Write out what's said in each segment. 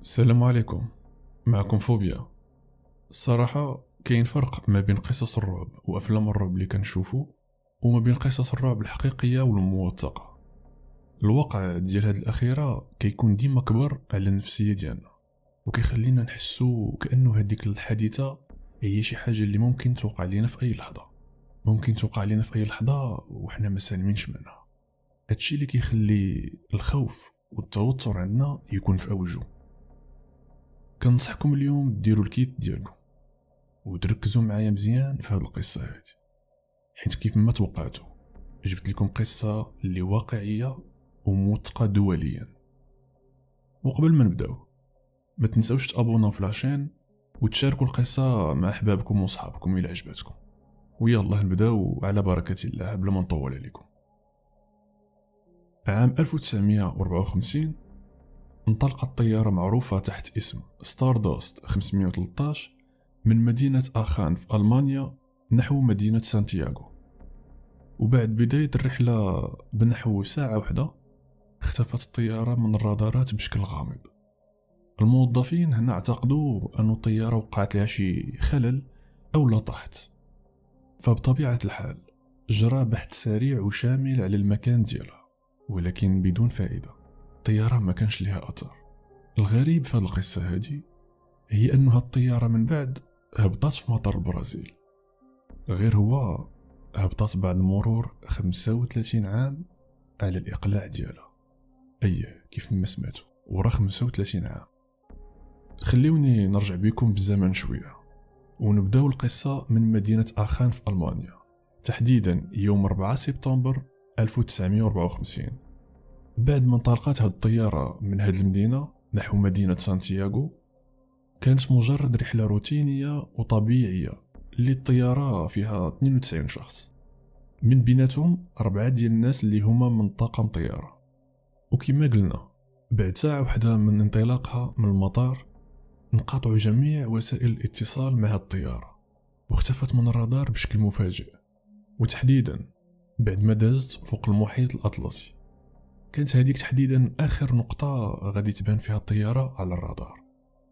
السلام عليكم. معكم فوبيا. الصراحة كاين فرق ما بين قصص الرعب وأفلام الرعب اللي كنشوفو وما بين قصص الرعب الحقيقية والموثقة. الواقع ديال هاد الأخيرة كيكون ديما كبر على النفسية ديالنا وكيخلينا نحسو كأنه هاديك الحادثة هي شي حاجة اللي ممكن توقع لينا في أي لحظة، ممكن توقع لينا في أي لحظة وحنا ما سالمينش منها. هادشي اللي كيخلي الخوف والتوتر عندنا يكون في أوجه. كنصحكم اليوم ديروا الكيت ديالكم وتركزوا معايا مزيان في هذه القصة هذه، حيت كيف ما توقعتوا جبت لكم قصة اللي واقعية وموثقة دوليا. وقبل ما نبداو ما تنسوش تابوناو في لاشين وتشاركوا القصة مع احبابكم وصحابكم الى عجبتكم. ويلا نبداو على بركة الله بلا ما نطول عليكم. عام 1954 انطلقت طيارة معروفة تحت اسم ستاردوست 513 من مدينة آخان في ألمانيا نحو مدينة سانتياغو. وبعد بداية الرحلة بنحو ساعة واحدة اختفت الطيارة من الرادارات بشكل غامض. الموظفين هنا اعتقدوا أن الطيارة وقعت لها شي خلل أو لا طاحت، فبطبيعة الحال جرى بحث سريع وشامل على المكان ديالها، ولكن بدون فائدة. الطيارة ما كانش لها أثر. الغريب في هذه القصة هذه هي أنها الطيارة من بعد هبطت في مطار البرازيل، غير هو هبطت بعد مرور 35 عام على الإقلاع ديالها. أيه كيف ما سمعتوا، ورا 35 عام. خليوني نرجع بكم بالزمن شوية ونبداو القصة من مدينة آخان في ألمانيا، تحديدا يوم 4 سبتمبر 1954. بعد ما انطلقت هذه الطيارة من هذه المدينة نحو مدينة سانتياغو، كانت مجرد رحلة روتينية وطبيعية اللي الطيارة فيها 92 شخص، من بيناتهم 4 ديال الناس اللي هما من طاقم طيارة. وكما قلنا بعد ساعة واحدة من انطلاقها من المطار انقطعوا جميع وسائل الاتصال مع الطيارة واختفت من الرادار بشكل مفاجئ، وتحديدا بعد ما دازت فوق المحيط الأطلسي. كانت هذيك تحديدا آخر نقطة غادي تبان فيها الطيارة على الرادار.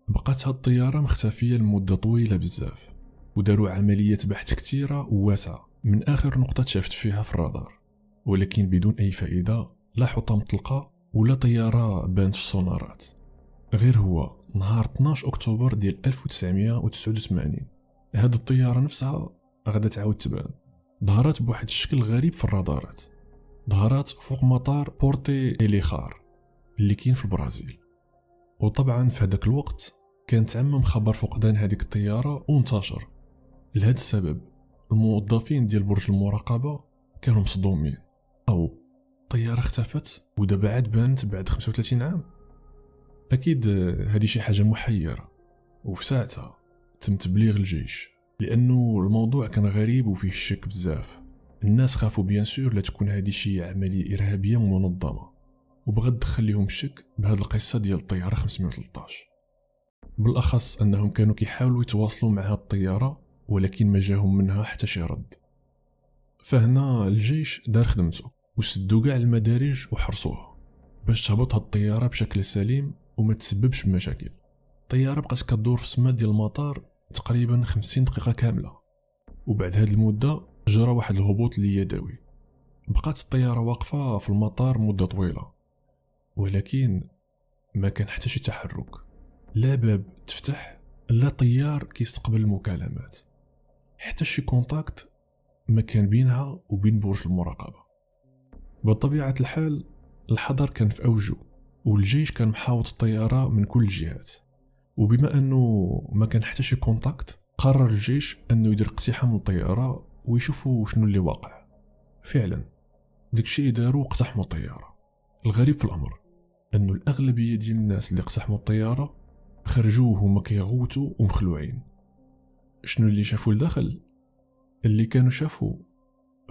بقات هاد الطيارة مختفية لمدة طويلة بزاف، وداروا عملية بحث كتيرة وواسعة من آخر نقطة شافت فيها في الرادار، ولكن بدون أي فائدة. لا حطام طلقة ولا طيارة بانت في السونارات. غير هو نهار 12 أكتوبر ديال 1989 هاد الطيارة نفسها غادا تعاود تبان. ظهرت بواحد الشكل غريب في الرادارات، ظهرت فوق مطار بورتي إليخار اللي كاين في البرازيل. وطبعا في هذاك الوقت كان تعمم خبر فقدان هذيك الطيارة وانتشر. لهذا السبب الموظفين ديال برج المراقبة كانوا مصدومين، أو طيارة اختفت ودابا عاد بانت بعد 35 عام. أكيد هذه شي حاجة محيرة، وفي ساعتها تم تبليغ الجيش لأنه الموضوع كان غريب وفيه الشك بزاف. الناس خافوا بيان سور لا تكون هذه شي عملية إرهابية منظمة، وبغات تدخل لهم الشك بهذه القصة ديال الطيارة 513. بالأخص أنهم كانوا كيحاولوا يتواصلوا مع هذه الطيارة ولكن ما جاهم منها حتى شي رد. فهنا الجيش دار خدمته وسدوا كاع المدارج وحرصوها باش تهبط هاد الطيارة بشكل سليم وما تسببش بمشاكل. الطيارة بقات كدور في السما ديال المطار تقريبا 50 دقيقة كاملة، وبعد هاد المدة جرى واحد الهبوط اللي يدوي. بقات الطيارة واقفة في المطار مدة طويلة، ولكن ما كان حتى شي تحرك، لا باب تفتح لا طيار كيستقبل المكالمات، حتى شي كونتاكت ما كان بينها وبين برج المراقبة. بطبيعة الحال الحذر كان في أوجه، والجيش كان محاوط الطيارة من كل الجهات. وبما أنه ما كان حتى شي كونتاكت، قرر الجيش أنه يدير اقتحام الطيارة ويشوفوا شنو اللي واقع. فعلا داك الشيء اللي داروا اقتحموا الطيارة. الغريب في الأمر أنه الأغلبية ديال الناس اللي اقتحموا الطيارة خرجوا وهما كيغوتوا ومخلوعين. شنو اللي شافوا لداخل؟ اللي كانوا شافوا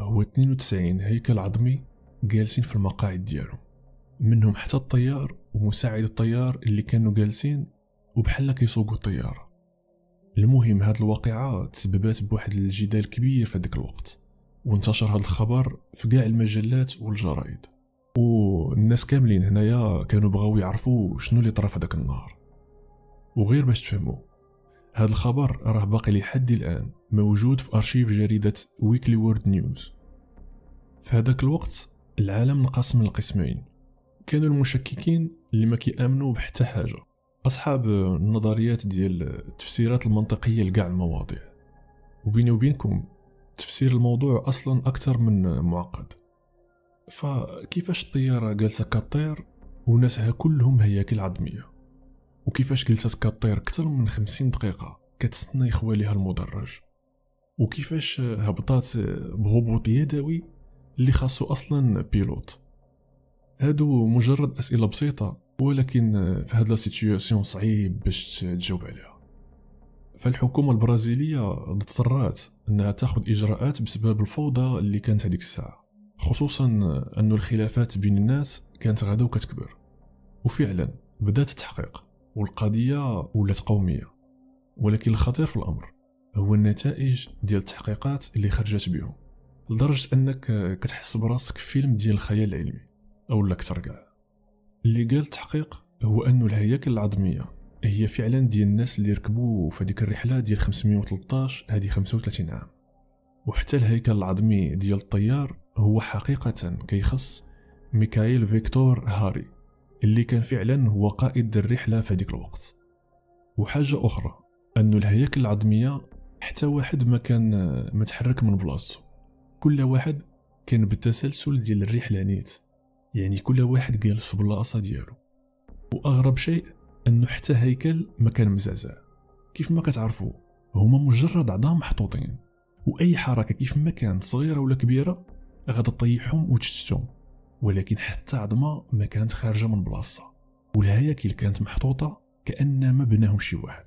هو 92 هيكل عظمي جالسين في المقاعد ديالهم، منهم حتى الطيار ومساعد الطيار اللي كانوا جالسين وبحال كيسوقوا الطيارة. المهم هاد الواقعة تسببت بواحد الجدال كبير في هذاك الوقت، وانتشر هاد الخبر في كاع المجلات والجرائد، والناس كاملين هنايا كانوا بغاو يعرفوا شنو اللي طرا في هذاك النهار. وغير باش تفهموا، هذا الخبر راه باقي لحد الآن موجود في أرشيف جريدة ويكلي وورد نيوز. في هذاك الوقت العالم انقسم لقسمين، كانوا المشككين اللي ما كيامنوا بحتى حاجة، أصحاب النظريات ديال التفسيرات المنطقية لكاع المواضيع. وبيني وبينكم تفسير الموضوع أصلا أكثر من معقد. فكيفاش الطيارة جالسة كطير وناسها كلهم هياكل عظمية؟ وكيفاش جلست كطير أكثر من 50 دقيقة كتستنى خواليها المدرج؟ وكيفاش هبطات بهبوط يدوي اللي خاصو أصلا بيلوت؟ هادو مجرد أسئلة بسيطة، ولكن في هاد لا سيتوياسيون صعيب باش تجاوب عليها. فالحكومة البرازيلية اضطرت أنها تاخذ إجراءات بسبب الفوضى اللي كانت هذيك الساعة، خصوصا أن الخلافات بين الناس كانت غادا وكتكبر. وفعلا بدات التحقيق والقضية ولات قومية، ولكن الخطير في الأمر هو النتائج ديال التحقيقات اللي خرجت بهم، لدرجة أنك كتحس براسك في فيلم ديال الخيال العلمي أو الأكثر كاع. اللي قال التحقيق هو أنه الهياكل العظمية هي فعلا ديال الناس اللي ركبوا في هذيك الرحلة ديال 513 هذه 35 عام. وحتى الهيكل العظمي ديال الطيار هو حقيقة كيخص ميكائيل فيكتور هاري، اللي كان فعلا هو قائد الرحلة في هذيك الوقت. وحاجة أخرى أنه الهياكل العظمية حتى واحد ما كان متحرك من بلاصتو، كل واحد كان بالتسلسل ديال الرحلة نيت، يعني كل واحد جالس في بلاصة ديالو. وأغرب شيء أنه حتى هيكل ما كان مزعزع. كيف ما كتعرفوا هما مجرد أعضاء محطوطين، وأي حركة كيف ما كانت صغيرة ولا كبيرة غادا تطيحهم وتشتتهم، ولكن حتى عظمة ما كانت خارجة من بلاصة، والهياكل كانت محطوطة كأن ما بناهم شي واحد.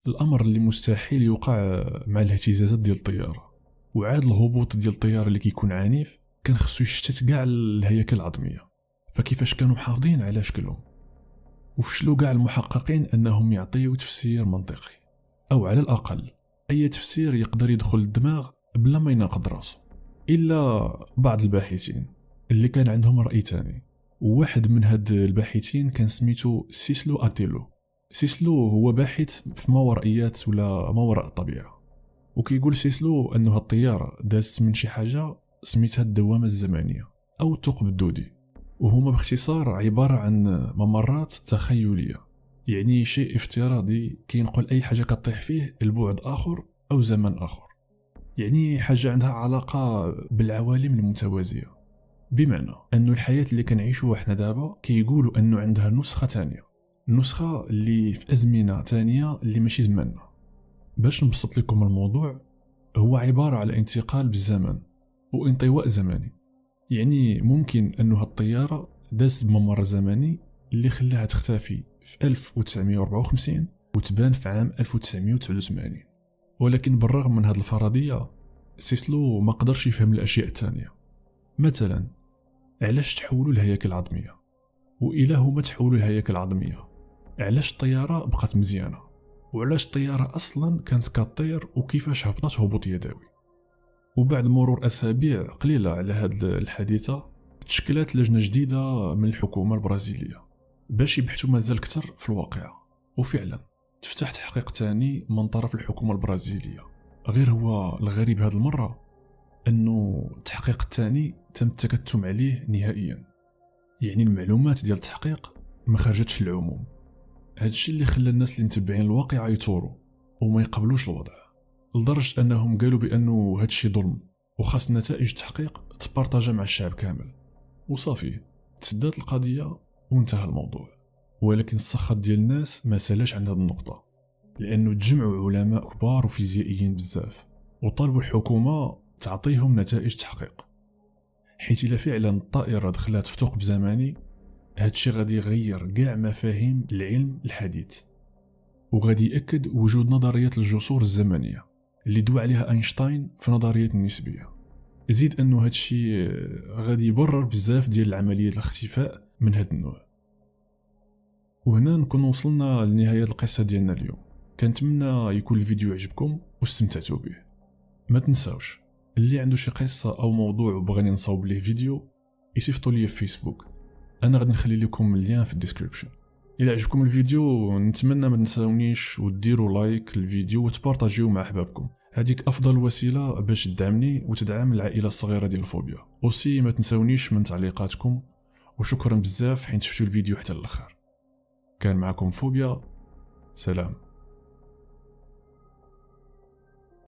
الأمر اللي مستحيل يوقع مع الاهتزازات ديال الطيارة. وعاد الهبوط ديال الطيارة اللي كيكون عنيف كان خصو يشتت كاع الهياكل العظمية، فكيفاش كانوا محافظين على شكلهم؟ وفشلوا كاع المحققين أنهم يعطيوا تفسير منطقي، أو على الأقل أي تفسير يقدر يدخل الدماغ بلا ما يناقض راسه، إلا بعض الباحثين اللي كان عندهم رأي تاني. وواحد من هاد الباحثين كان سميتو سيسلو أتيلو. سيسلو هو باحث في ماورائيات ولا ما وراء الطبيعة، وكيقول سيسلو أنه الطيارة دازت من شي حاجة سميتها الدوامة الزمنية أو الثقب الدودي، وهما باختصار عبارة عن ممرات تخيلية، يعني شيء افتراضي كينقل أي حاجة كطيح فيه لبعد آخر أو زمن آخر، يعني حاجة عندها علاقة بالعوالم المتوازية. بمعنى أنه الحياة اللي كنعيشوها احنا دابا كيقولوا أنه عندها نسخة تانية، نسخة اللي في أزمنة تانية اللي ماشي زماننا. باش نبسط لكم الموضوع، هو عبارة على انتقال بالزمن وانطواء زمني. يعني ممكن أنه الطيارة داز بممر زمني اللي خلاها تختفي في 1954 وتبان في عام 1989. ولكن بالرغم من هذه الفرضية، سيسلو ما قدرش يفهم الأشياء الثانية. مثلا علاش تحولوا الهياكل العظمية؟ وإلا هما تحولوا الهياكل العظمية، علاش الطيارة بقات مزيانة؟ وعلاش الطيارة أصلا كانت كطير وكيفاش هبطت هبوط يدوي؟ وبعد مرور أسابيع قليلة على هذه الحادثة، تشكلت لجنة جديدة من الحكومة البرازيلية باش يبحثوا مازال كتر في الواقعة. وفعلا تفتح تحقيق تاني من طرف الحكومة البرازيلية. غير هو الغريب هذه المرة أنه التحقيق الثاني تم التكتم عليه نهائيا، يعني المعلومات ديال التحقيق ما خرجتش للعموم. هذا الشيء اللي خلى الناس اللي متبعين الواقعة يثوروا وما يقبلوش الوضع، لدرجة أنهم قالوا بأنه هذا الشيء ظلم وخاص نتائج التحقيق تبارطاجا مع الشعب كامل. وصافي تسدات القضية وانتهى الموضوع. ولكن السخط ديال الناس ما سالاش عند هذه النقطة، لأنه تجمعوا علماء كبار وفيزيائيين بزاف وطالبوا الحكومة تعطيهم نتائج تحقيق، حيث إلا فعلا الطائرة دخلت في ثقب زمني هذا الشيء غادي يغير كاع مفاهيم العلم الحديث، وغادي يأكد وجود نظرية الجسور الزمنية اللي دوا عليها أينشتاين في نظرية النسبية. يزيد أنه هذا الشيء غادي يبرر بزاف ديال العمليات الاختفاء من هذا النوع. وهنا نكون وصلنا لنهاية القصة ديالنا اليوم. كنتمنى يكون الفيديو عجبكم واستمتعتوا به. ما تنساوش اللي عنده شي قصة أو موضوع وبغاني نصاوب ليه فيديو يصيفطوا لي في فيسبوك، أنا غادي نخلي لكم اللين في الديسكريبشن. الى عجبكم الفيديو نتمنى ما تنساونيش وديروا لايك للفيديو وتبارطاجيوه مع احبابكم، هذيك افضل وسيله باش تدعمني وتدعم العائله الصغيره ديال الفوبيا. اوسي ما تنساونيش من تعليقاتكم، وشكرا بزاف حين شفتوا الفيديو حتى الاخر. كان معكم فوبيا، سلام.